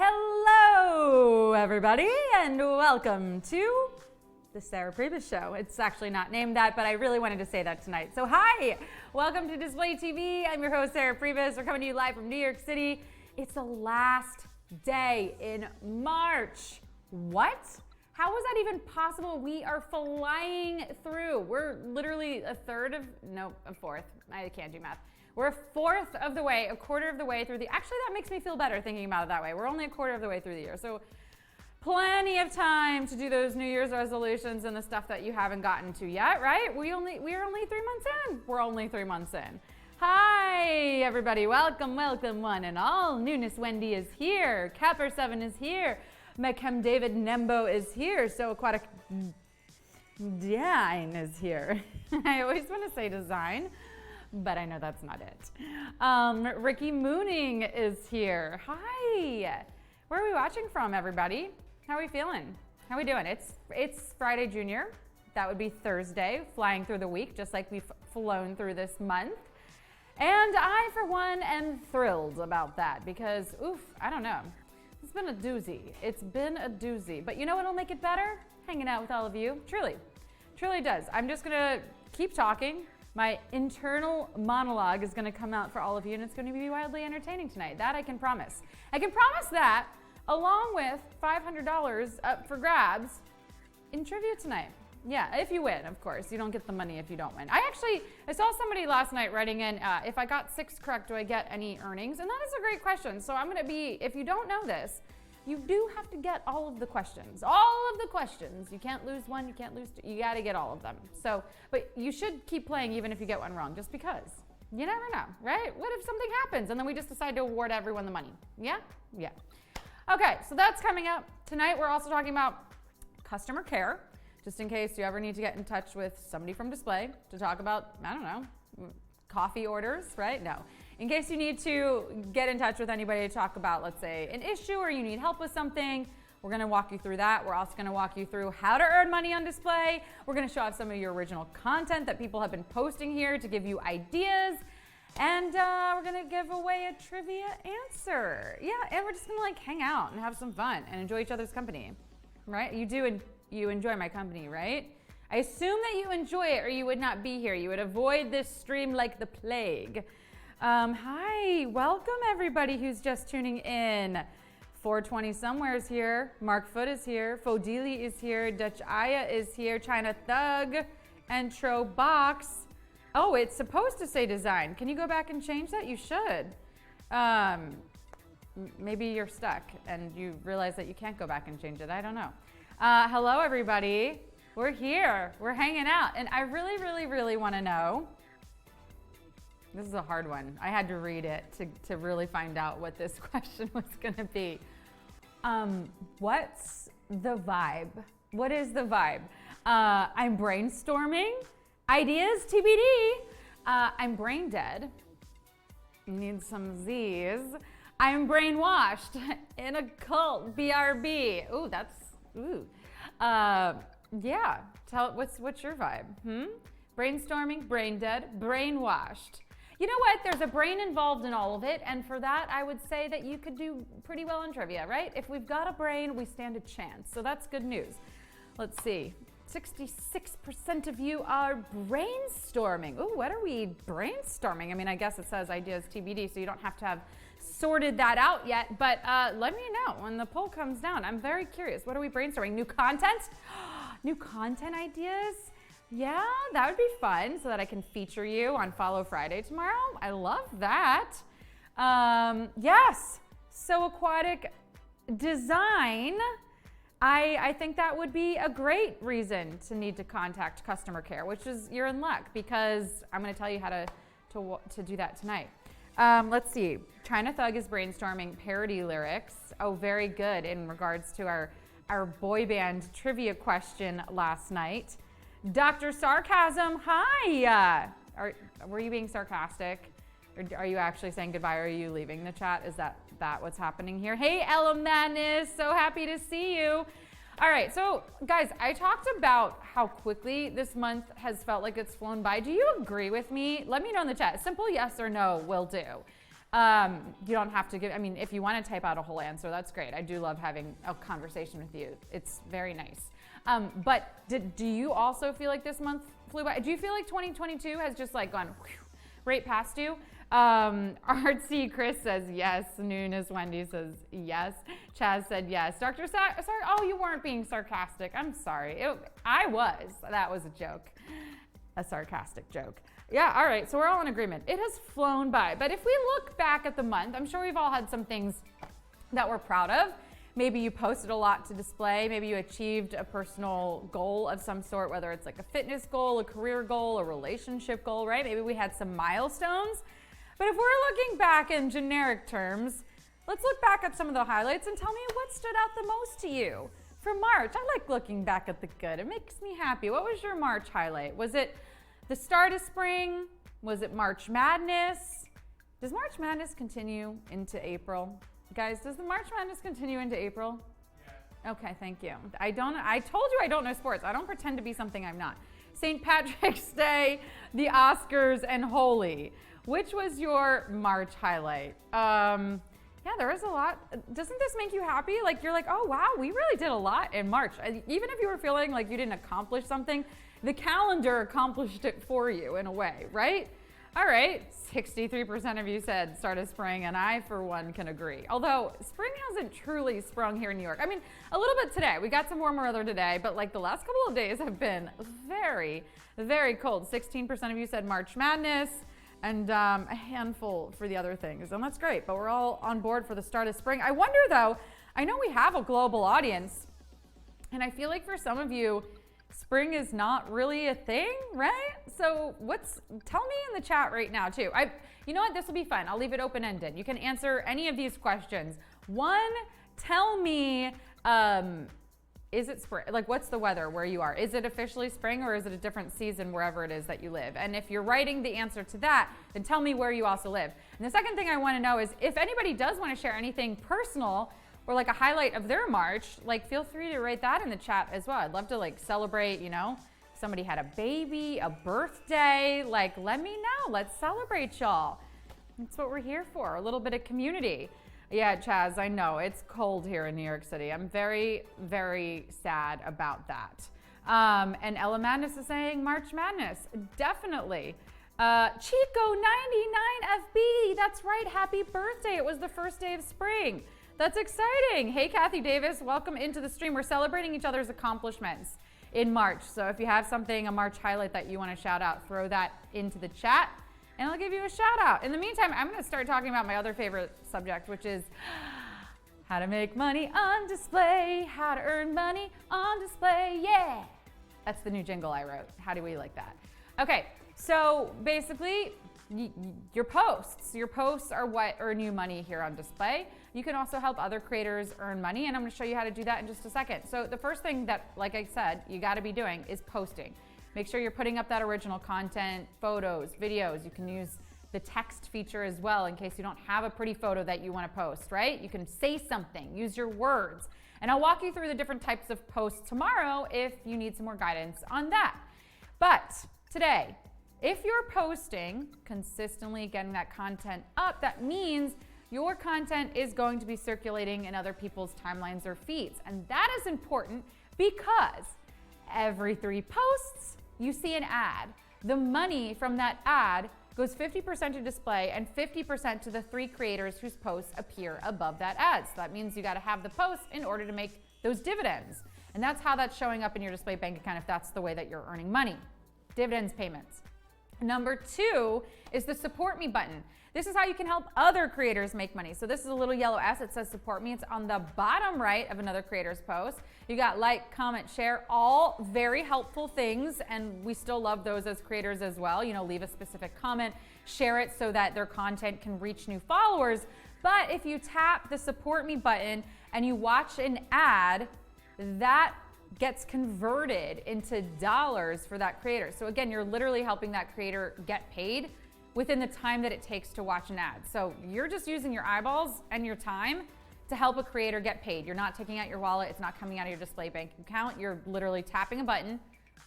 Hello, everybody, and welcome to the Sarah Pribis Show. It's actually not named that, but I really wanted to say that tonight. So hi, welcome to Display TV. I'm your host, Sarah Pribis. We're coming to you live from New York City. It's the last day in March. What? How was that even possible? We are flying through. We're literally a fourth. I can't do math. We're a fourth of the way, a quarter of the way through actually that makes me feel better thinking about it that way. We're only a quarter of the way through the year. So plenty of time to do those New Year's resolutions and the stuff that you haven't gotten to yet, right? We are only 3 months in. We're only 3 months in. Hi, everybody. Welcome, one and all. Newness Wendy is here. Capper 7 is here. Mechem David Nembo is here. So Aquatic Design is here. I always want to say design, but I know that's not it. Ricky Mooning is here. Hi. Where are we watching from, everybody? How are we feeling? How are we doing? It's Friday Junior. That would be Thursday, flying through the week, just like we've flown through this month. And I, for one, am thrilled about that because, I don't know. It's been a doozy. It's been a doozy. But you know what'll make it better? Hanging out with all of you. Truly does. I'm just gonna keep talking. My internal monologue is gonna come out for all of you and it's gonna be wildly entertaining tonight. That I can promise. I can promise that along with $500 up for grabs in trivia tonight. Yeah, if you win, of course. You don't get the money if you don't win. I saw somebody last night writing in, if I got 6 correct, do I get any earnings? And that is a great question. So I'm gonna be, if you don't know this, you do have to get all of the questions. All of the questions. You can't lose one, you can't lose two. You gotta get all of them. So, but you should keep playing even if you get one wrong, just because. You never know, right? What if something happens and then we just decide to award everyone the money? Yeah? Yeah. Okay, so that's coming up. Tonight we're also talking about customer care, just in case you ever need to get in touch with somebody from Display to talk about, I don't know, coffee orders, right? No. In case you need to get in touch with anybody to talk about, let's say, an issue or you need help with something, we're gonna walk you through that. We're also gonna walk you through how to earn money on Display. We're gonna show off some of your original content that people have been posting here to give you ideas. And we're gonna give away a trivia answer. Yeah, and we're just gonna like hang out and have some fun and enjoy each other's company, right? You enjoy my company, right? I assume that you enjoy it or you would not be here. You would avoid this stream like the plague. Hi, welcome everybody who's just tuning in. 420 Somewhere is here. Mark Foot is here. Fodili is here. Dutch Aya is here. China Thug. Intro Box. Oh, it's supposed to say design. Can you go back and change that? You should. Maybe you're stuck and you realize that you can't go back and change it. I don't know. Hello, everybody. We're here. We're hanging out. And I really want to know. This is a hard one. I had to read it to really find out what this question was going to be. What's the vibe? What is the vibe? I'm brainstorming. Ideas TBD. I'm brain dead. Need some Z's. I'm brainwashed in a cult. BRB. Ooh, that's ooh. Yeah. What's your vibe? Brainstorming, brain dead, brainwashed. You know what? There's a brain involved in all of it, and for that, I would say that you could do pretty well in trivia, right? If we've got a brain, we stand a chance. So that's good news. Let's see. 66% of you are brainstorming. Ooh, what are we brainstorming? I mean, I guess it says ideas TBD, so you don't have to have sorted that out yet, but let me know when the poll comes down. I'm very curious. What are we brainstorming? New content? New content ideas? Yeah, that would be fun so that I can feature you on Follow Friday tomorrow. I love that. Yes, so Aquatic Design. I think that would be a great reason to need to contact customer care, which is you're in luck because I'm going to tell you how to do that tonight. Let's see. China Thug is brainstorming parody lyrics. Oh, very good in regards to our boy band trivia question last night. Dr. Sarcasm, hi. Were you being sarcastic? Or are you actually saying goodbye? Or are you leaving the chat? Is that what's happening here? Hey, Ella Madness, so happy to see you. All right, so guys, I talked about how quickly this month has felt like it's flown by. Do you agree with me? Let me know in the chat. Simple yes or no will do. You don't have to give, I mean, if you want to type out a whole answer, that's great. I do love having a conversation with you. It's very nice. But do you also feel like this month flew by? Do you feel like 2022 has just like gone right past you? Artsy Chris says yes. Nunes Wendy says yes. Chaz said yes. Dr. Sorry. Oh, you weren't being sarcastic. I'm sorry. I was. That was a joke. A sarcastic joke. Yeah, all right. So we're all in agreement. It has flown by. But if we look back at the month, I'm sure we've all had some things that we're proud of. Maybe you posted a lot to display. Maybe you achieved a personal goal of some sort, whether it's like a fitness goal, a career goal, a relationship goal, right? Maybe we had some milestones. But if we're looking back in generic terms, let's look back at some of the highlights and tell me what stood out the most to you. For March, I like looking back at the good. It makes me happy. What was your March highlight? Was it the start of spring? Was it March Madness? Does March Madness continue into April? Guys, does the March Madness continue into April? Yes. Okay, thank you. I told you I don't know sports. I don't pretend to be something I'm not. St. Patrick's Day, the Oscars, and Holy. Which was your March highlight? Yeah, there was a lot. Doesn't this make you happy? Like you're like, oh wow, we really did a lot in March. Even if you were feeling like you didn't accomplish something, the calendar accomplished it for you in a way, right? All right, 63% of you said start of spring, and I, for one, can agree. Although spring hasn't truly sprung here in New York. I mean, a little bit today. We got some warmer weather today, but like the last couple of days have been very, very cold. 16% of you said March Madness, and a handful for the other things. And that's great, but we're all on board for the start of spring. I wonder though, I know we have a global audience, and I feel like for some of you, spring is not really a thing, right? So tell me in the chat right now too. You know what, this will be fun. I'll leave it open-ended. You can answer any of these questions. One, tell me, is it spring? Like, what's the weather where you are? Is it officially spring, or is it a different season wherever it is that you live? And if you're writing the answer to that, then tell me where you also live. And the second thing I want to know is if anybody does want to share anything personal or like a highlight of their March, like feel free to write that in the chat as well. I'd love to like celebrate, you know, somebody had a baby, a birthday, like let me know. Let's celebrate y'all. That's what we're here for, a little bit of community. Yeah, Chaz, I know it's cold here in New York City. I'm very, very sad about that. And Ella Madness is saying March Madness, definitely. Chico99FB, that's right, happy birthday. It was the first day of spring. That's exciting. Hey, Kathy Davis, welcome into the stream. We're celebrating each other's accomplishments in March. So if you have something, a March highlight that you want to shout out, throw that into the chat, and I'll give you a shout out. In the meantime, I'm going to start talking about my other favorite subject, which is how to make money on display, how to earn money on display, yeah. That's the new jingle I wrote. How do we like that? Okay, so basically, your posts are what earn you money here on display. You can also help other creators earn money, and I'm going to show you how to do that in just a second. So the first thing that, like I said, you got to be doing is posting. Make sure you're putting up that original content, photos, videos. You can use the text feature as well in case you don't have a pretty photo that you want to post, right? You can say something, use your words. And I'll walk you through the different types of posts tomorrow if you need some more guidance on that. But today, if you're posting consistently, getting that content up, that means your content is going to be circulating in other people's timelines or feeds. And that is important because every 3 posts, you see an ad. The money from that ad goes 50% to display and 50% to the 3 creators whose posts appear above that ad. So that means you got to have the post in order to make those dividends. And that's how that's showing up in your display bank account if that's the way that you're earning money. Dividends payments. Number 2 is the support me button. This is how you can help other creators make money. So this is a little yellow S. It says support me. It's on the bottom right of another creator's post. You got like, comment, share, all very helpful things. And we still love those as creators as well. You know, leave a specific comment, share it so that their content can reach new followers. But if you tap the support me button and you watch an ad, that gets converted into dollars for that creator. So again, you're literally helping that creator get paid within the time that it takes to watch an ad. So you're just using your eyeballs and your time to help a creator get paid. You're not taking out your wallet. It's not coming out of your display bank account. You're literally tapping a button,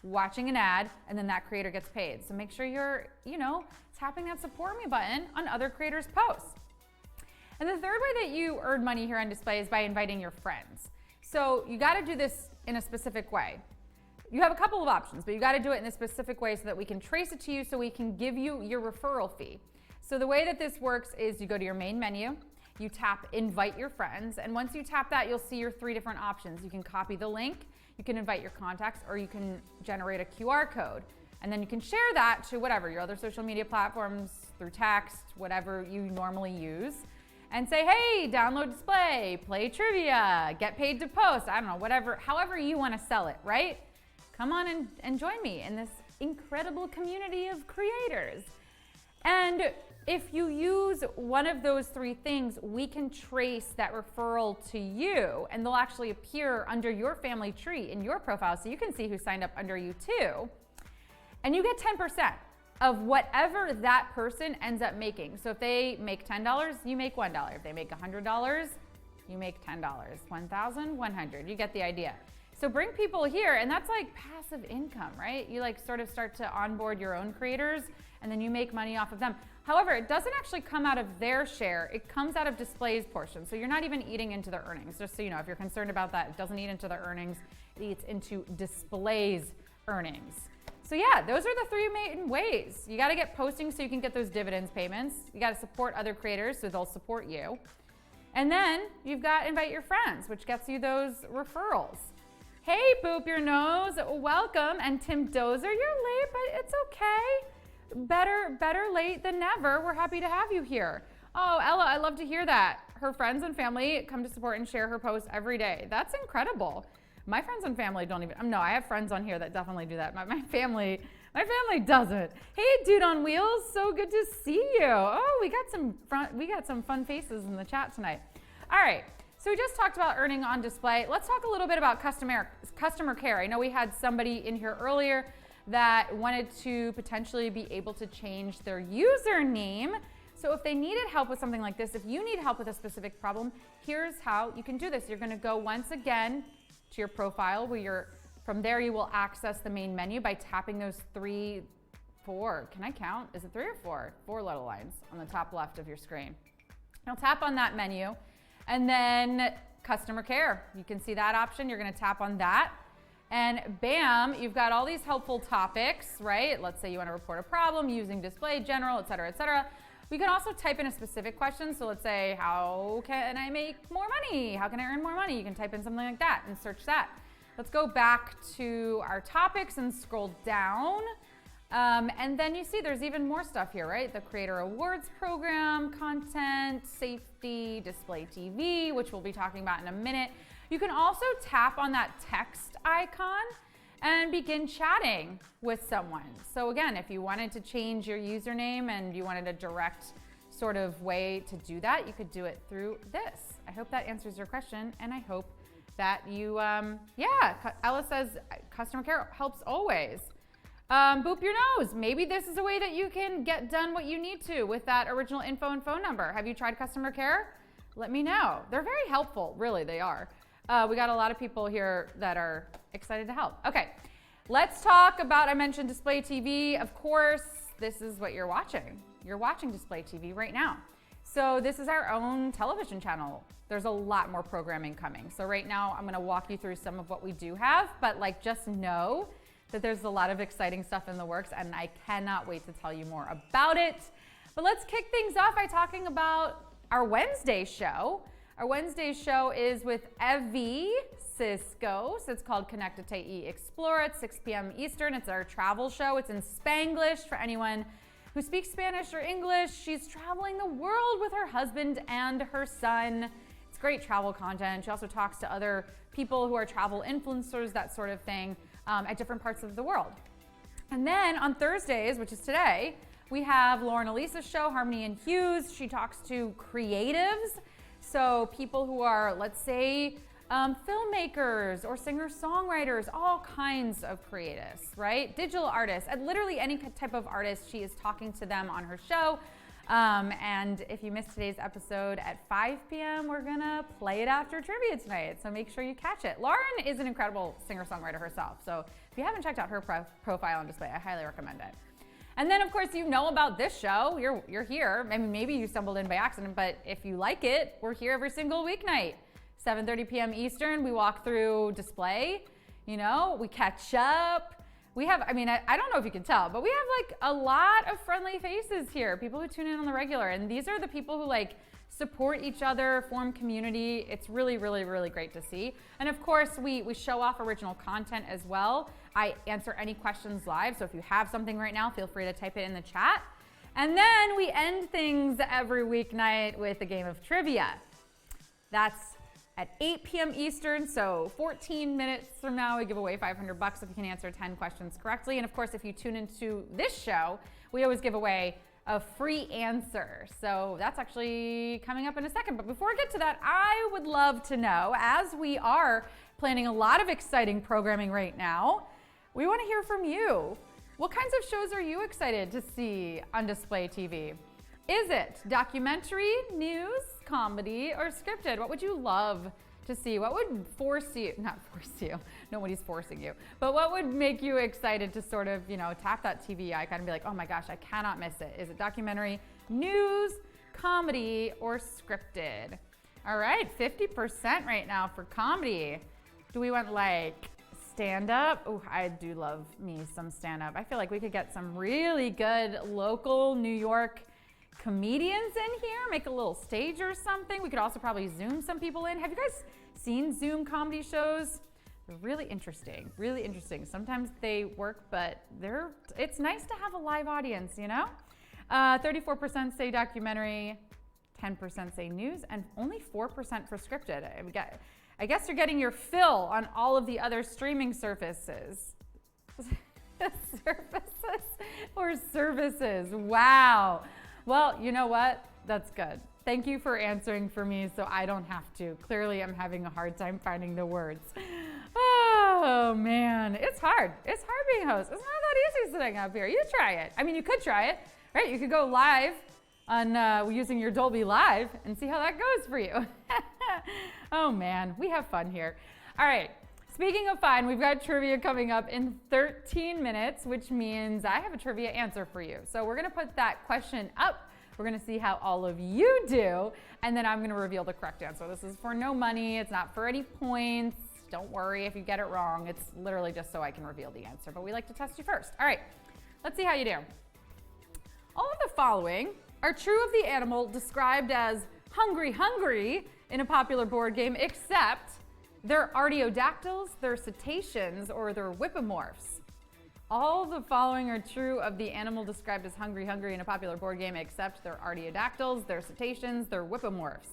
watching an ad, and then that creator gets paid. So make sure you're, tapping that support me button on other creators' posts. And the third way that you earn money here on display is by inviting your friends. So you got to do this in a specific way. You have a couple of options, but you got to do it in a specific way so that we can trace it to you, so we can give you your referral fee. So the way that this works is you go to your main menu, you tap invite your friends, and once you tap that, you'll see your 3 different options. You can copy the link, you can invite your contacts, or you can generate a QR code. And then you can share that to whatever, your other social media platforms, through text, whatever you normally use, and say, hey, download display, play trivia, get paid to post, I don't know, whatever, however you want to sell it, right? Come on and join me in this incredible community of creators. And if you use one of those 3 things, we can trace that referral to you, and they'll actually appear under your family tree in your profile, so you can see who signed up under you too. And you get 10% of whatever that person ends up making. So if they make $10, you make $1. If they make $100, you make $10. 1,000, 100. You get the idea. So bring people here, and that's like passive income, right? You like sort of start to onboard your own creators, and then you make money off of them. However, it doesn't actually come out of their share. It comes out of display's portion. So you're not even eating into the earnings. Just so you know, if you're concerned about that, it doesn't eat into the earnings. It eats into display's earnings. So yeah, those are the 3 main ways. You got to get posting so you can get those dividends payments. You got to support other creators so they'll support you. And then you've got invite your friends, which gets you those referrals. Hey, Boop Your Nose, welcome. And Tim Dozer, you're late, but it's okay. Better late than never. We're happy to have you here. Oh, Ella, I love to hear that. Her friends and family come to support and share her posts every day. That's incredible. My friends and family don't even, no, I have friends on here that definitely do that. My family doesn't. Hey, Dude on Wheels, so good to see you. Oh, we got some fun faces in the chat tonight. All right, so we just talked about earning on display. Let's talk a little bit about customer care. I know we had somebody in here earlier that wanted to potentially be able to change their username. So if they needed help with something like this, if you need help with a specific problem, here's how you can do this. You're gonna go once again to your profile from there you will access the main menu by tapping those 4, can I count? Is it 3 or 4? 4 little lines on the top left of your screen. Now tap on that menu and then customer care. You can see that option, you're gonna tap on that and bam, you've got all these helpful topics, right? Let's say you wanna report a problem using display, general, et cetera, et cetera. We can also type in a specific question. So let's say, how can I make more money? How can I earn more money? You can type in something like that and search that. Let's go back to our topics and scroll down. And then you see there's even more stuff here, right? The Creator Awards Program, content, safety, display TV, which we'll be talking about in a minute. You can also tap on that text icon and begin chatting with someone. So again, if you wanted to change your username and you wanted a direct sort of way to do that, you could do it through this. I hope that answers your question, and I hope that you, Ella says customer care helps always. Boop Your Nose, maybe this is a way that you can get done what you need to with that original info and phone number. Have you tried customer care? Let me know. They're very helpful, really, they are. We got a lot of people here that are excited to help. Okay, let's talk about, I mentioned display TV. Of course, this is what you're watching. You're watching display TV right now. So this is our own television channel. There's a lot more programming coming. So right now I'm gonna walk you through some of what we do have, but like just know that there's a lot of exciting stuff in the works and I cannot wait to tell you more about it. But let's kick things off by talking about our Wednesday show. Our Wednesday show is with Evie Cisco. So it's called Connected y Explore at 6 p.m. Eastern. It's our travel show. It's in Spanglish for anyone who speaks Spanish or English. She's traveling the world with her husband and her son. It's great travel content. She also talks to other people who are travel influencers, that sort of thing, at different parts of the world. And then on Thursdays, which is today, we have Lauren Elisa's show, Harmony and Hughes. She talks to creatives. So people who are, let's say, filmmakers or singer-songwriters, all kinds of creatives, right? Digital artists, and literally any type of artist, she is talking to them on her show. And if you missed today's episode at 5 p.m., we're gonna play it after trivia tonight, so make sure you catch it. Lauren is an incredible singer-songwriter herself, so if you haven't checked out her profile on display, I highly recommend it. And then, of course, you know about this show. You're here. I mean, maybe you stumbled in by accident, but if you like it, we're here every single weeknight. 7:30 p.m. Eastern, we walk through display. You know, we catch up. We have, I mean, I don't know if you can tell, but we have like a lot of friendly faces here. People who tune in on the regular. And these are the people who like support each other, form community. It's really, really, really great to see. And of course, we show off original content as well. I answer any questions live. So if you have something right now, feel free to type it in the chat. And then we end things every weeknight with a game of trivia. That's at 8 p.m. Eastern, so 14 minutes from now, we give away $500 if you can answer 10 questions correctly. And of course, if you tune into this show, we always give away a free answer. So that's actually coming up in a second. But before I get to that, I would love to know, as we are planning a lot of exciting programming right now, we want to hear from you. What kinds of shows are you excited to see on display TV? Is it documentary, news, comedy, or scripted? What would you love to see? What would force you, not force you, nobody's forcing you, but what would make you excited to sort of, you know, tap that TV icon and be like, oh my gosh, I cannot miss it. Is it documentary, news, comedy, or scripted? All right, 50% right now for comedy. Do we want like stand-up? Oh, I do love me some stand-up. I feel like we could get some really good local New York comedians in here, make a little stage or something. We could also probably Zoom some people in. Have you guys seen Zoom comedy shows? They're really interesting, really interesting. Sometimes they work, but it's nice to have a live audience, you know? 34% say documentary, 10% say news, and only 4% for scripted. I guess you're getting your fill on all of the other streaming services. Services, wow. Well, you know what? That's good. Thank you for answering for me so I don't have to. Clearly, I'm having a hard time finding the words. Oh, man. It's hard. It's hard being a host. It's not that easy sitting up here. You try it. I mean, you could try it, right? You could go live on using your Dolby Live and see how that goes for you. Oh, man. We have fun here. All right. Speaking of fun, we've got trivia coming up in 13 minutes, which means I have a trivia answer for you. So we're going to put that question up. We're going to see how all of you do, and then I'm going to reveal the correct answer. This is for no money. It's not for any points. Don't worry if you get it wrong. It's literally just so I can reveal the answer, but we like to test you first. All right, let's see how you do. All of the following are true of the animal described as hungry, hungry in a popular board game, except they're artiodactyls, they're cetaceans, or they're whippomorphs. All the following are true of the animal described as hungry, hungry in a popular board game, except they're artiodactyls, they're cetaceans, they're whippomorphs.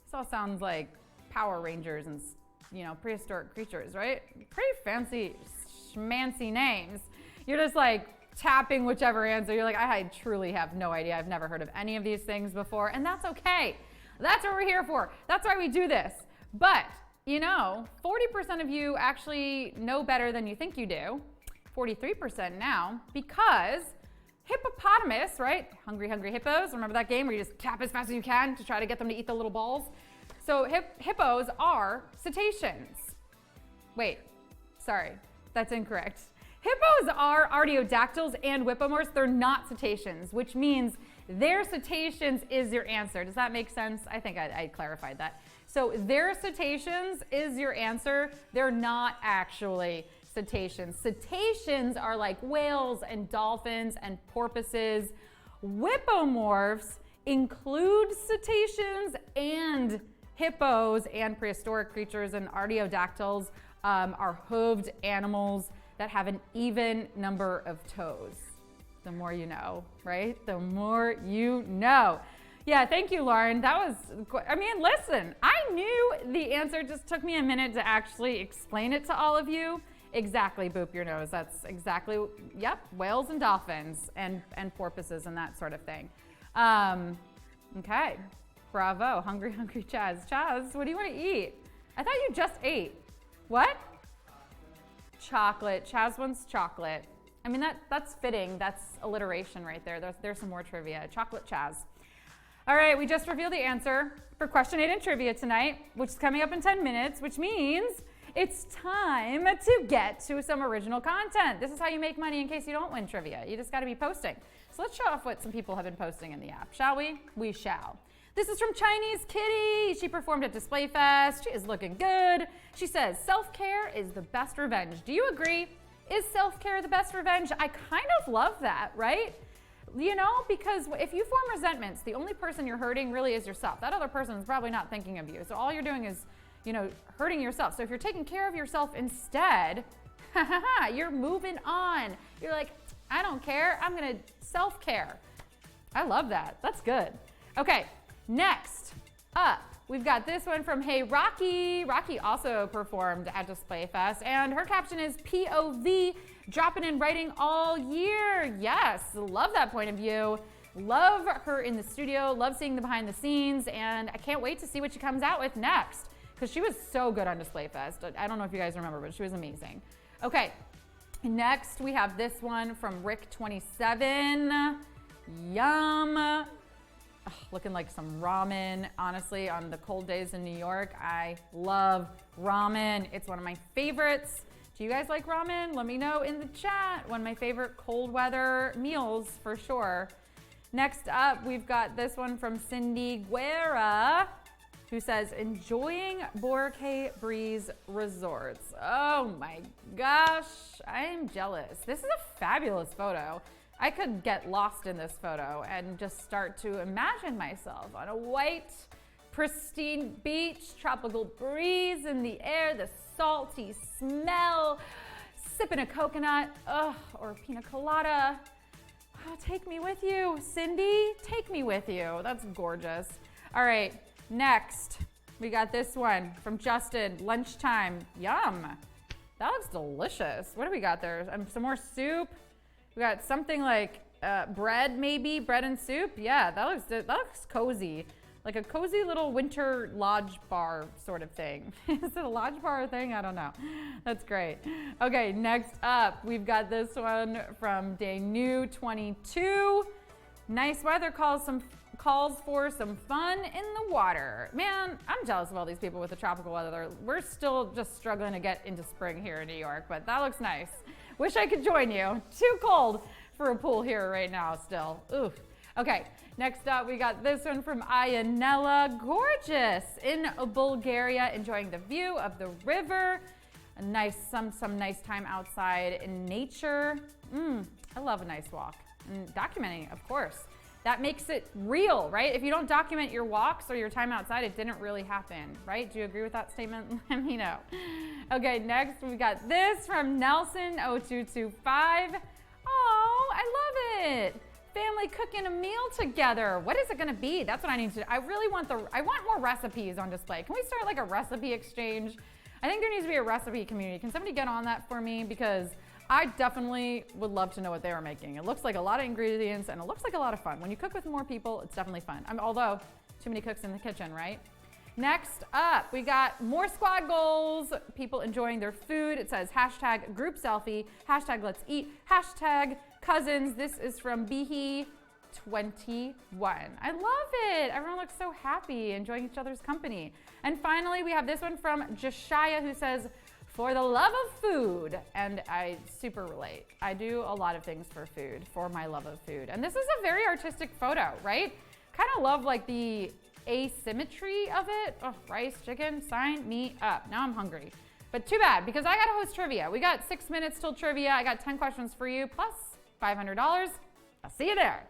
This all sounds like Power Rangers and, you know, prehistoric creatures, right? Pretty fancy, schmancy names. You're just like tapping whichever answer. You're like, I truly have no idea. I've never heard of any of these things before, and that's okay. That's what we're here for. That's why we do this. But you know, 40% of you actually know better than you think you do. 43% now, because hippopotamus, right? Hungry, hungry hippos. Remember that game where you just tap as fast as you can to try to get them to eat the little balls? So hippos are cetaceans. Wait, sorry, that's incorrect. Hippos are artiodactyls and whippomorphs. They're not cetaceans, which means their cetaceans is your answer. Does that make sense? I think I clarified that. So their cetaceans is your answer. They're not actually cetaceans. Cetaceans are like whales and dolphins and porpoises. Whippomorphs include cetaceans and hippos and prehistoric creatures, and artiodactyls are hooved animals that have an even number of toes. The more you know, right? The more you know. Yeah, thank you, Lauren. That was, I mean, listen, I knew the answer. It just took me a minute to actually explain it to all of you. Exactly, boop your nose. That's exactly, yep, whales and dolphins and porpoises and that sort of thing. Okay, bravo, hungry, hungry Chaz. Chaz, what do you want to eat? I thought you just ate. What? Chocolate. Chaz wants chocolate. I mean, that's fitting. That's alliteration right there. There's some more trivia. Chocolate Chaz. All right, we just revealed the answer for question 8 in trivia tonight, which is coming up in 10 minutes, which means it's time to get to some original content. This is how you make money in case you don't win trivia. You just got to be posting. So let's show off what some people have been posting in the app, shall we? We shall. This is from Chinese Kitty. She performed at Display Fest. She is looking good. She says, self-care is the best revenge. Do you agree? Is self-care the best revenge? I kind of love that, right? You know, because if you form resentments, the only person you're hurting really is yourself. That other person is probably not thinking of you. So all you're doing is, you know, hurting yourself. So if you're taking care of yourself instead, you're moving on. You're like, I don't care. I'm going to self-care. I love that. That's good. Okay, next up, we've got this one from Hey Rocky. Rocky also performed at Display Fest, and her caption is POV, dropping and writing all year. Yes, love that point of view. Love her in the studio, love seeing the behind the scenes, and I can't wait to see what she comes out with next, because she was so good on Display Fest. I don't know if you guys remember, but she was amazing. Okay, next we have this one from Rick27. Yum. Ugh, looking like some ramen. Honestly, on the cold days in New York, I love ramen. It's one of my favorites. Do you guys like ramen? Let me know in the chat. One of my favorite cold weather meals for sure. Next up, we've got this one from Cindy Guerra, who says, enjoying Boracay Breeze Resorts. Oh my gosh, I am jealous. This is a fabulous photo. I could get lost in this photo and just start to imagine myself on a white, pristine beach, tropical breeze in the air, the salty smell, sipping a coconut, or a pina colada. Oh, take me with you, Cindy. Take me with you. That's gorgeous. All right, next, we got this one from Justin, lunchtime. Yum. That looks delicious. What do we got there? Some more soup. We got something like bread, maybe, bread and soup. Yeah, that looks cozy. Like a cozy little winter lodge bar sort of thing. Is it a lodge bar thing? I don't know. That's great. Okay, next up, we've got this one from Day New 22. Nice weather calls for some fun in the water. Man, I'm jealous of all these people with the tropical weather. We're still just struggling to get into spring here in New York, but that looks nice. Wish I could join you. Too cold for a pool here right now still. Oof. Okay, next up we got this one from Ayanella. Gorgeous in Bulgaria, enjoying the view of the river. A nice, some nice time outside in nature. I love a nice walk. And documenting, of course. That makes it real, right? If you don't document your walks or your time outside, it didn't really happen, right? Do you agree with that statement? Let me know. Okay, next we got this from Nelson0225. Oh, I love it. Family cooking a meal together. What is it gonna be? That's what I need to do. I want more recipes on display. Can we start like a recipe exchange? I think there needs to be a recipe community. Can somebody get on that for me? Because I definitely would love to know what they were making. It looks like a lot of ingredients and it looks like a lot of fun. When you cook with more people, it's definitely fun. Although, too many cooks in the kitchen, right? Next up, we got more squad goals. People enjoying their food. It says hashtag group selfie, hashtag let's eat, hashtag cousins. This is from Bihi21. I love it. Everyone looks so happy, enjoying each other's company. And finally, we have this one from Jashaya, who says, for the love of food. And I super relate. I do a lot of things for food, for my love of food. And this is a very artistic photo, right? Kind of love like the asymmetry of it. Oh, rice, chicken, sign me up. Now I'm hungry. But too bad, because I got to host trivia. We got 6 minutes till trivia. I got 10 questions for you, plus $500. I'll see you there.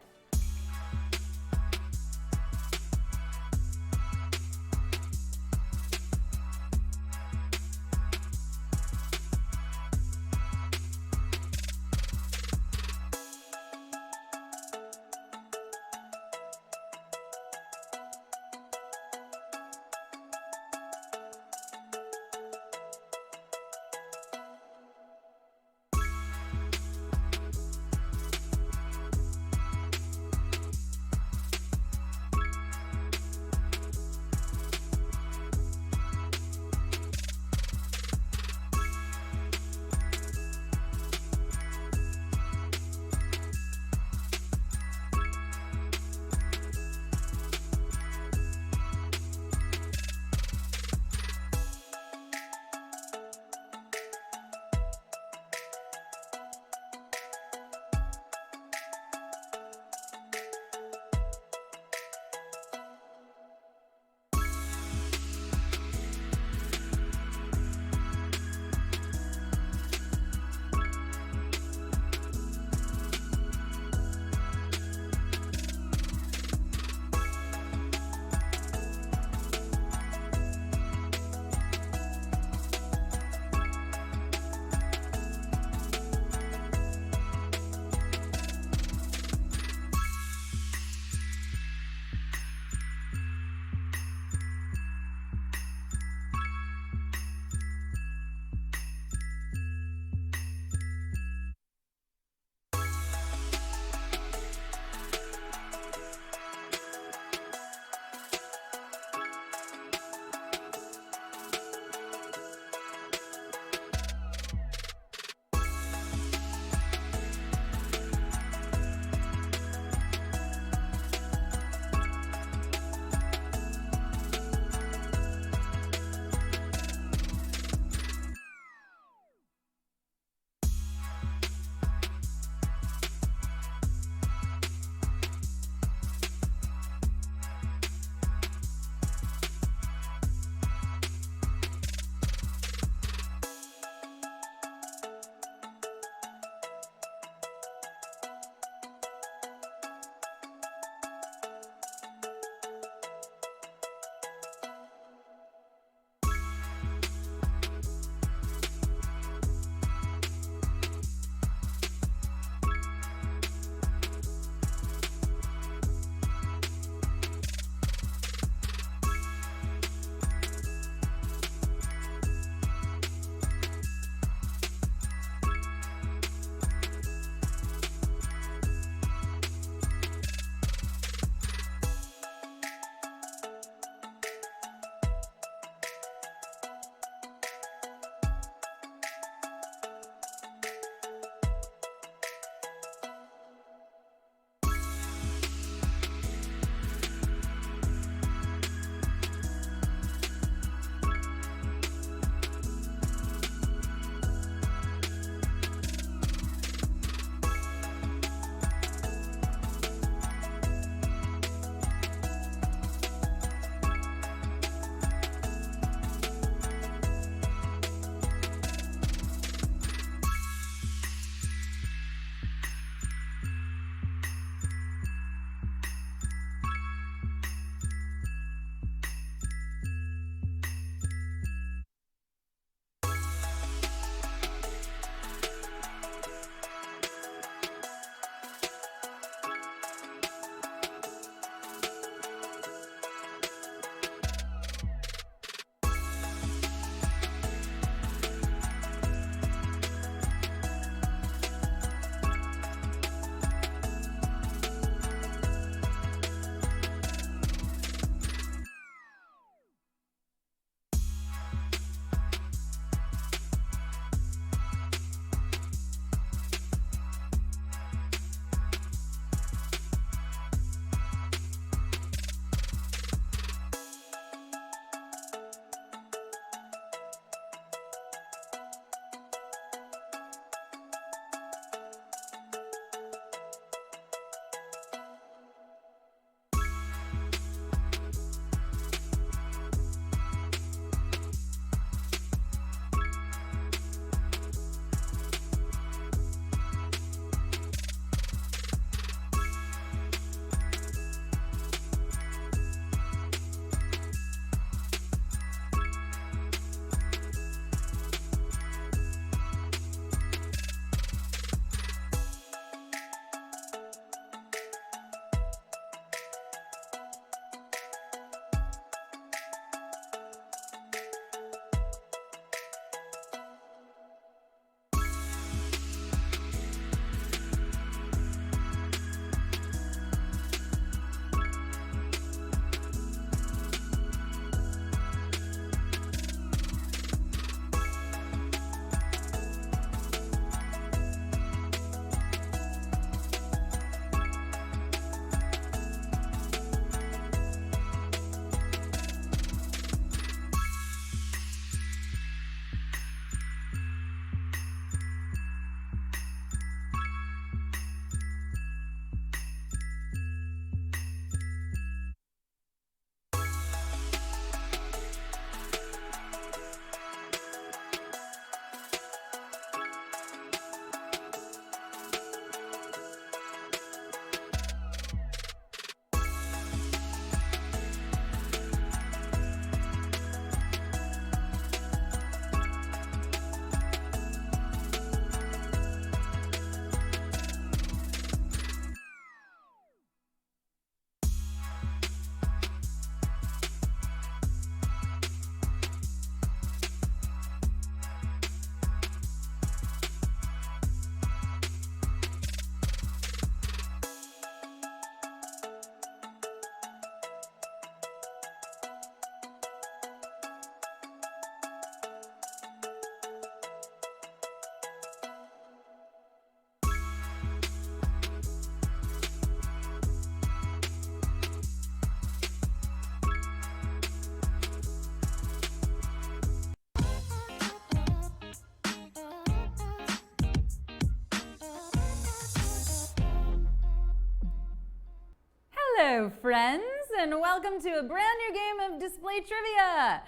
Hello, friends, and welcome to a brand new game of Display Trivia.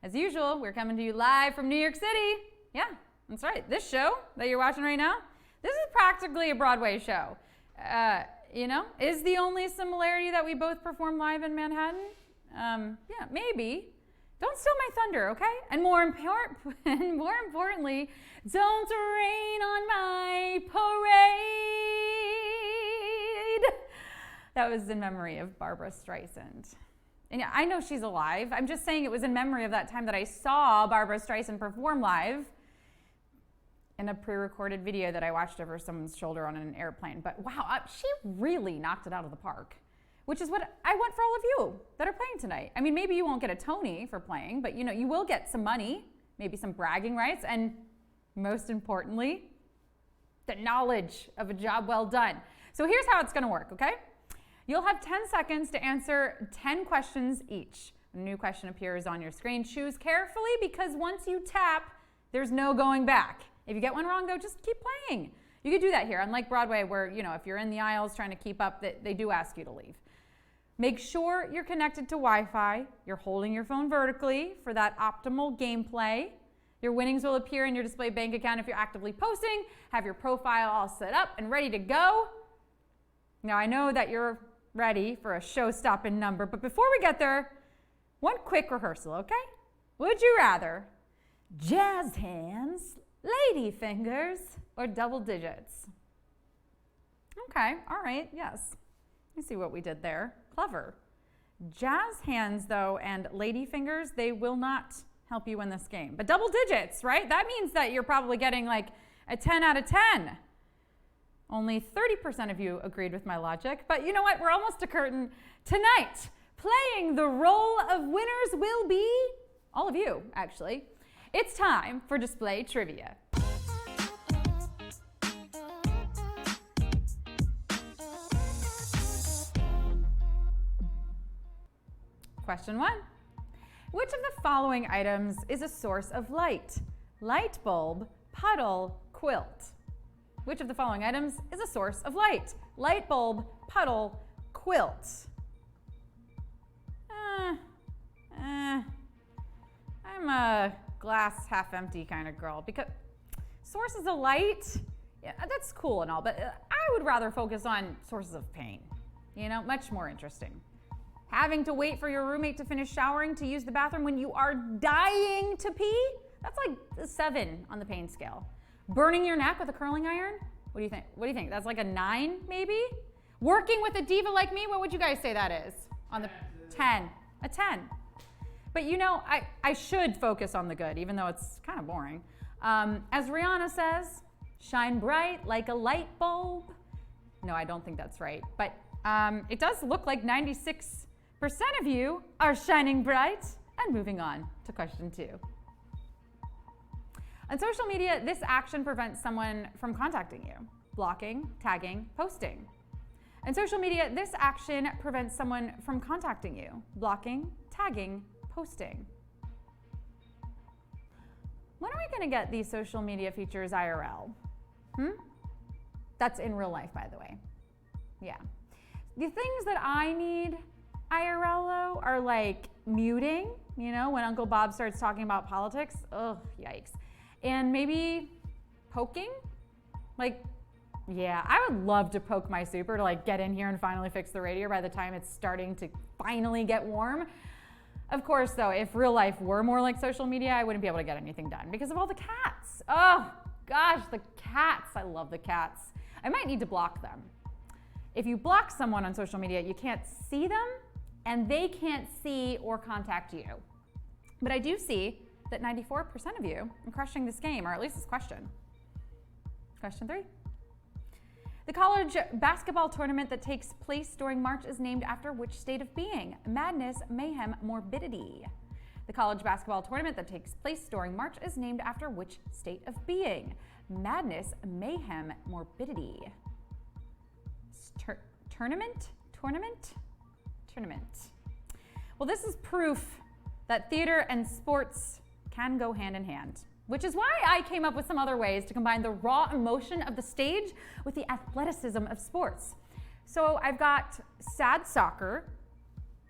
As usual, we're coming to you live from New York City. Yeah, that's right. This show that you're watching right now, this is practically a Broadway show. Is the only similarity that we both perform live in Manhattan? Yeah, maybe. Don't steal my thunder, okay? And more importantly, don't rain on my parade. That was in memory of Barbra Streisand. And yeah, I know she's alive. I'm just saying it was in memory of that time that I saw Barbra Streisand perform live in a pre-recorded video that I watched over someone's shoulder on an airplane. But wow, she really knocked it out of the park, which is what I want for all of you that are playing tonight. I mean, maybe you won't get a Tony for playing, but you will get some money, maybe some bragging rights, and most importantly, the knowledge of a job well done. So here's how it's gonna work, okay? You'll have 10 seconds to answer 10 questions each. A new question appears on your screen. Choose carefully because once you tap, there's no going back. If you get one wrong, though, just keep playing. You could do that here, unlike Broadway where, if you're in the aisles trying to keep up, they do ask you to leave. Make sure you're connected to Wi-Fi. You're holding your phone vertically for that optimal gameplay. Your winnings will appear in your display bank account if you're actively posting. Have your profile all set up and ready to go. Now, I know that you're ready for a show-stopping number, but before we get there, one quick rehearsal, okay? Would you rather jazz hands, lady fingers, or double digits? Okay, all right, yes. You see what we did there. Clever. Jazz hands, though, and lady fingers, they will not help you win this game. But double digits, right? That means that you're probably getting like a 10 out of 10. Only 30% of you agreed with my logic, but you know what? We're almost to curtain. Tonight, playing the role of winners will be all of you, actually. It's time for Display Trivia. Question 1. Which of the following items is a source of light? Light bulb, puddle, quilt. Which of the following items is a source of light? Light bulb, puddle, quilt. I'm a glass half empty kind of girl because sources of light, yeah, that's cool and all, but I would rather focus on sources of pain. Much more interesting. Having to wait for your roommate to finish showering to use the bathroom when you are dying to pee? That's like a 7 on the pain scale. Burning your neck with a curling iron? What do you think? What do you think? That's like a 9, maybe? Working with a diva like me? What would you guys say that is? On the 10. A 10. But I should focus on the good, even though it's kind of boring. As Rihanna says, shine bright like a light bulb. No, I don't think that's right. But it does look like 96% of you are shining bright. And moving on to question 2. On social media, this action prevents someone from contacting you. Blocking, tagging, posting. On social media, this action prevents someone from contacting you. Blocking, tagging, posting. When are we going to get these social media features IRL? That's in real life, by the way. Yeah. The things that I need IRL, though, are like muting, when Uncle Bob starts talking about politics. Ugh, yikes. And maybe poking? I would love to poke my super to get in here and finally fix the radio by the time it's starting to finally get warm. Of course, though, if real life were more like social media, I wouldn't be able to get anything done because of all the cats. Oh, gosh, the cats. I love the cats. I might need to block them. If you block someone on social media, you can't see them and they can't see or contact you. But I do see that 94% of you are crushing this game, or at least this question. Question 3. The college basketball tournament that takes place during March is named after which state of being? Madness, mayhem, morbidity. The college basketball tournament that takes place during March is named after which state of being? Madness, mayhem, morbidity. Tournament? Well, this is proof that theater and sports can go hand in hand, which is why I came up with some other ways to combine the raw emotion of the stage with the athleticism of sports. So I've got sad soccer,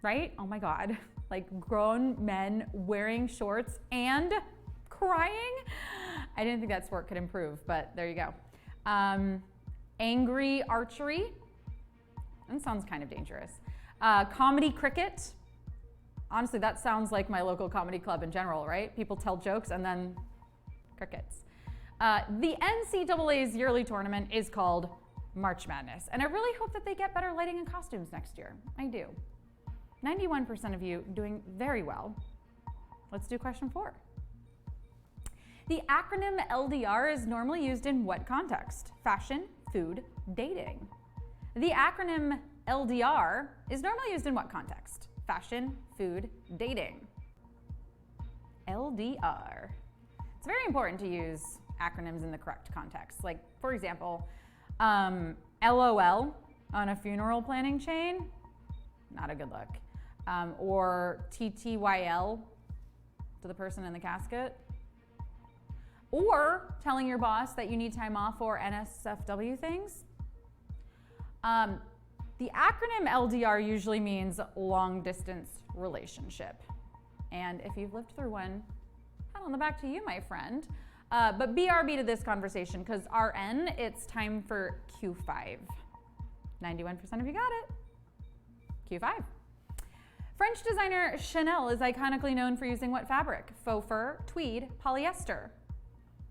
right? Oh my God, like grown men wearing shorts and crying. I didn't think that sport could improve, but there you go. Angry archery. That sounds kind of dangerous. Comedy cricket. Honestly, that sounds like my local comedy club in general, right? People tell jokes and then crickets. The NCAA's yearly tournament is called March Madness, and I really hope that they get better lighting and costumes next year. I do. 91% of you doing very well. Let's do question 4. The acronym LDR is normally used in what context? Fashion, food, dating. The acronym LDR is normally used in what context? Fashion, food, dating. LDR. It's very important to use acronyms in the correct context. Like, for example, LOL on a funeral planning chain, not a good look. Or TTYL to the person in the casket. Or telling your boss that you need time off for NSFW things. The acronym LDR usually means long distance relationship. And if you've lived through one, pat on the back to you, my friend. But BRB to this conversation, because RN, it's time for Q5. 91% of you got it. Q5. French designer Chanel is iconically known for using what fabric? Faux fur, tweed, polyester.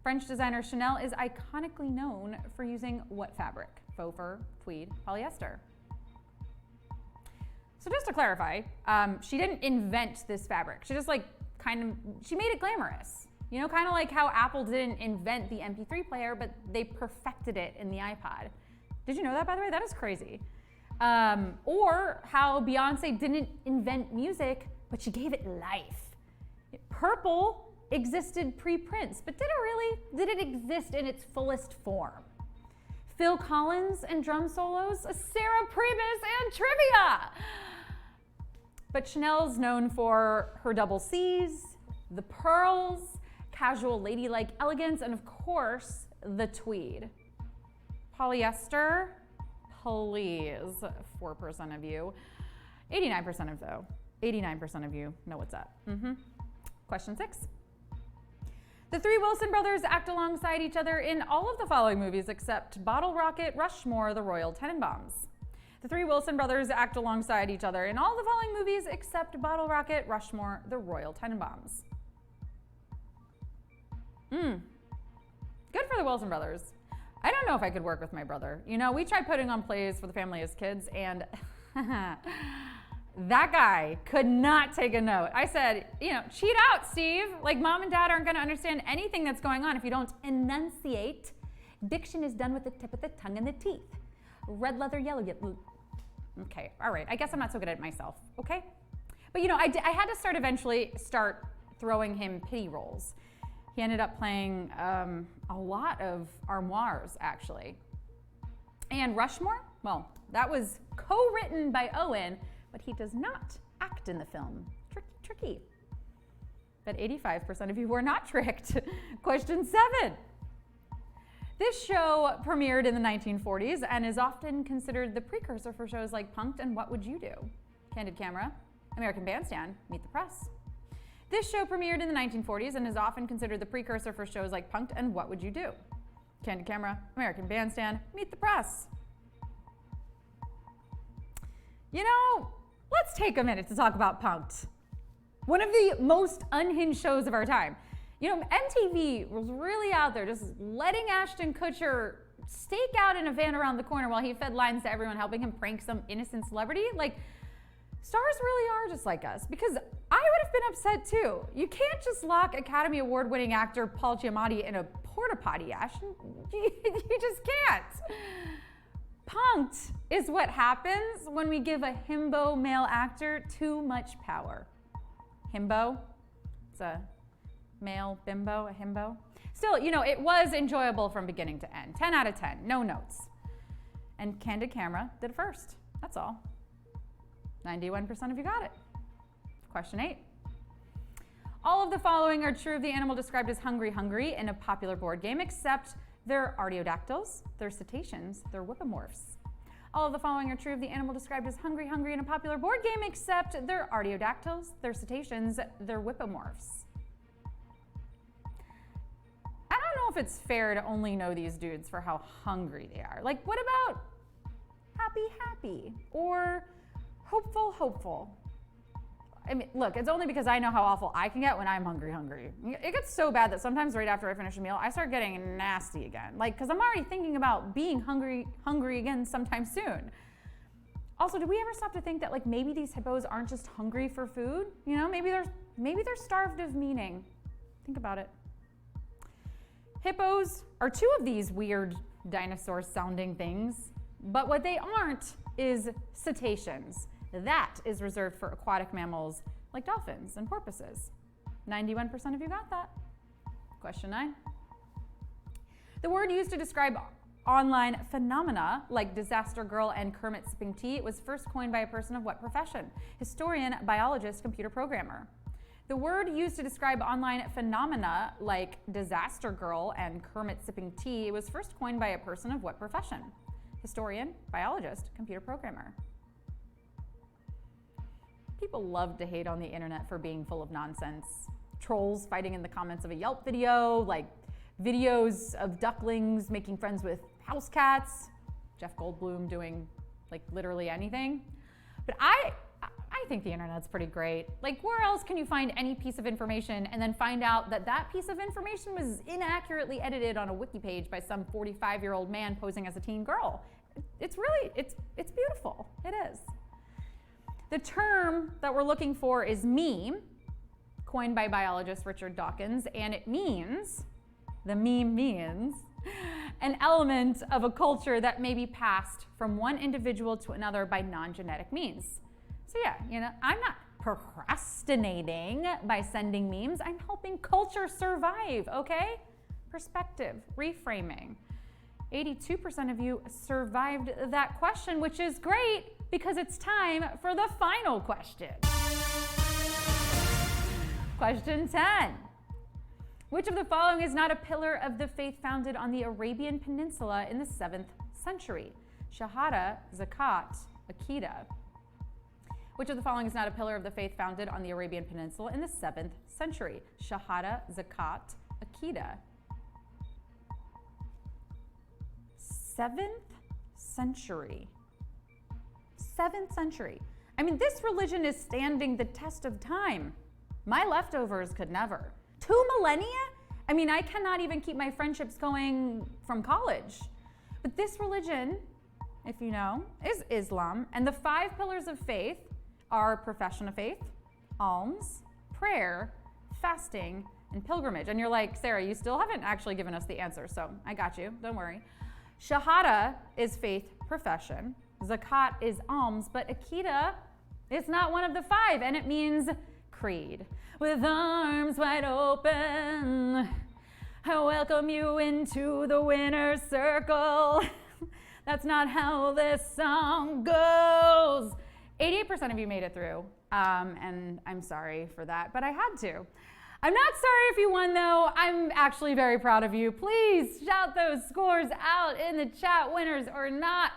French designer Chanel is iconically known for using what fabric? Faux fur, tweed, polyester. So just to clarify, she didn't invent this fabric. She just she made it glamorous. You know, kind of like how Apple didn't invent the MP3 player, but they perfected it in the iPod. Did you know that, by the way? That is crazy. Or how Beyonce didn't invent music, but she gave it life. Purple existed pre-Prince, but did it really? Did it exist in its fullest form? Phil Collins and drum solos, Sarah Pribis and trivia. But Chanel's known for her double C's, the pearls, casual ladylike elegance, and of course, the tweed. Polyester, please, 4% of you. 89% of you know what's up. Question 6. The three Wilson brothers act alongside each other in all of the following movies except Bottle Rocket, Rushmore, The Royal Tenenbaums. The three Wilson brothers act alongside each other in all the following movies except Bottle Rocket, Rushmore, The Royal Tenenbaums. Good for the Wilson brothers. I don't know if I could work with my brother. You know, we tried putting on plays for the family as kids, and that guy could not take a note. I said, you know, cheat out, Steve. Like, mom and dad aren't going to understand anything that's going on if you don't enunciate. Diction is done with the tip of the tongue and the teeth. Red leather, yellow. Okay, all right. I guess I'm not so good at it myself, okay? But, you know, I had to eventually start throwing him pity roles. He ended up playing a lot of armoires, actually. And Rushmore, well, that was co-written by Owen, but he does not act in the film. Tricky. But 85% of you were not tricked. Question 7. This show premiered in the 1940s and is often considered the precursor for shows like Punk'd and What Would You Do? Candid Camera, American Bandstand, Meet the Press. This show premiered in the 1940s and is often considered the precursor for shows like Punk'd and What Would You Do? Candid Camera, American Bandstand, Meet the Press. You know, let's take a minute to talk about Punk'd. One of the most unhinged shows of our time. You know, MTV was really out there just letting Ashton Kutcher stake out in a van around the corner while he fed lines to everyone, helping him prank some innocent celebrity. Like, stars really are just like us, because I would have been upset too. You can't just lock Academy Award-winning actor Paul Giamatti in a porta potty, Ashton. You just can't. Punk'd is what happens when we give a himbo male actor too much power. Himbo? It's a male bimbo, a himbo. Still, you know, it was enjoyable from beginning to end. 10 out of 10, no notes. And Candid Camera did it first, that's all. 91% of you got it. Question 8. All of the following are true of the animal described as hungry in a popular board game, except they're artiodactyls, they're cetaceans, they're whippomorphs. All of the following are true of the animal described as hungry in a popular board game, except they're artiodactyls, they're cetaceans, they're whippomorphs. I don't know if it's fair to only know these dudes for how hungry they are. Like, what about happy, or hopeful? I mean, look, it's only because I know how awful I can get when I'm hungry. It gets so bad that sometimes right after I finish a meal, I start getting nasty again. Like, because I'm already thinking about being hungry again sometime soon. Also, do we ever stop to think that like maybe these hippos aren't just hungry for food? You know, maybe they're starved of meaning. Think about it. Hippos are two of these weird dinosaur-sounding things, but what they aren't is cetaceans. That is reserved for aquatic mammals like dolphins and porpoises. 91% of you got that. Question 9. The word used to describe online phenomena like Disaster Girl and Kermit sipping tea was first coined by a person of what profession? Historian, biologist, computer programmer. The word used to describe online phenomena like Disaster Girl and Kermit sipping tea was first coined by a person of what profession? Historian, biologist, computer programmer. People love to hate on the internet for being full of nonsense. Trolls fighting in the comments of a Yelp video, like videos of ducklings making friends with house cats, Jeff Goldblum doing like literally anything. But I think the internet's pretty great. Like, where else can you find any piece of information and then find out that that piece of information was inaccurately edited on a wiki page by some 45-year-old man posing as a teen girl? It's beautiful. It is. The term that we're looking for is meme, coined by biologist Richard Dawkins, and it means, the meme means, an element of a culture that may be passed from one individual to another by non-genetic means. So yeah, you know, I'm not procrastinating by sending memes, I'm helping culture survive, okay? Perspective, reframing. 82% of you survived that question, which is great because it's time for the final question. Question 10. Which of the following is not a pillar of the faith founded on the Arabian Peninsula in the 7th century? Shahada, Zakat, Aqidah. Which of the following is not a pillar of the faith founded on the Arabian Peninsula in the 7th century? Shahada, Zakat, Aqidah. 7th century. 7th century. I mean, this religion is standing the test of time. My leftovers could never. 2 millennia? I mean, I cannot even keep my friendships going from college. But this religion, if you know, is Islam. And the 5 pillars of faith are profession of faith, alms, prayer, fasting, and pilgrimage. And you're like, Sarah, you still haven't actually given us the answer, so I got you, don't worry. Shahada is faith profession. Zakat is alms, but Aqidah is not one of the 5, and it means creed. With arms wide open, I welcome you into the winner's circle. That's not how this song goes. 88% of you made it through, and I'm sorry for that, but I had to. I'm not sorry if you won, though. I'm actually very proud of you. Please shout those scores out in the chat, winners or not.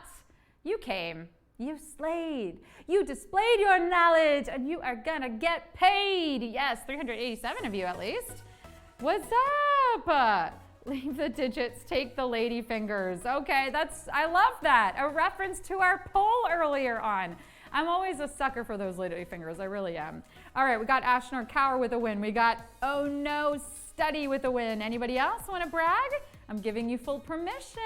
You came, you slayed, you displayed your knowledge, and you are gonna get paid. Yes, 387 of you at least. What's up? Leave the digits, take the lady fingers. Okay, I love that. A reference to our poll earlier on. I'm always a sucker for those lady fingers, I really am. All right, we got Ashnor Cower with a win. We got Oh No Study with a win. Anybody else want to brag? I'm giving you full permission.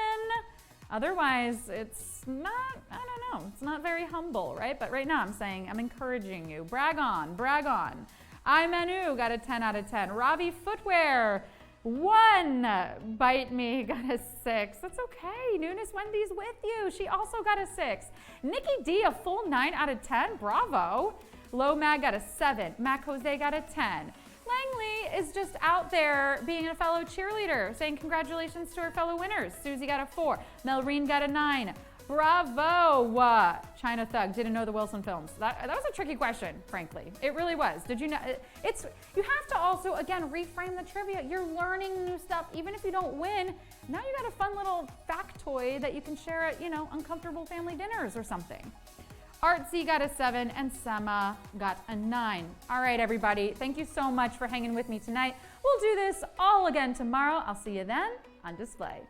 Otherwise, it's not, I don't know, it's not very humble, right? But right now I'm saying, I'm encouraging you. Brag on, brag on. I Manu got a 10 out of 10. Robbie Footwear, 1. Bite Me got a 6. That's okay. Nunes Wendy's with you. She also got a 6. Nikki D, a full 9 out of 10. Bravo. Low Mag got a 7. Mac Jose got a 10. Langley is just out there being a fellow cheerleader, saying congratulations to her fellow winners. Susie got a 4. Melreen got a 9. Bravo. China Thug didn't know the Wilson films. That was a tricky question, frankly. It really was. Did you know? You have to also, again, reframe the trivia. You're learning new stuff. Even if you don't win, now you got a fun little factoid that you can share at, uncomfortable family dinners or something. Artsy got a 7 and Sema got a 9. All right, everybody. Thank you so much for hanging with me tonight. We'll do this all again tomorrow. I'll see you then on display.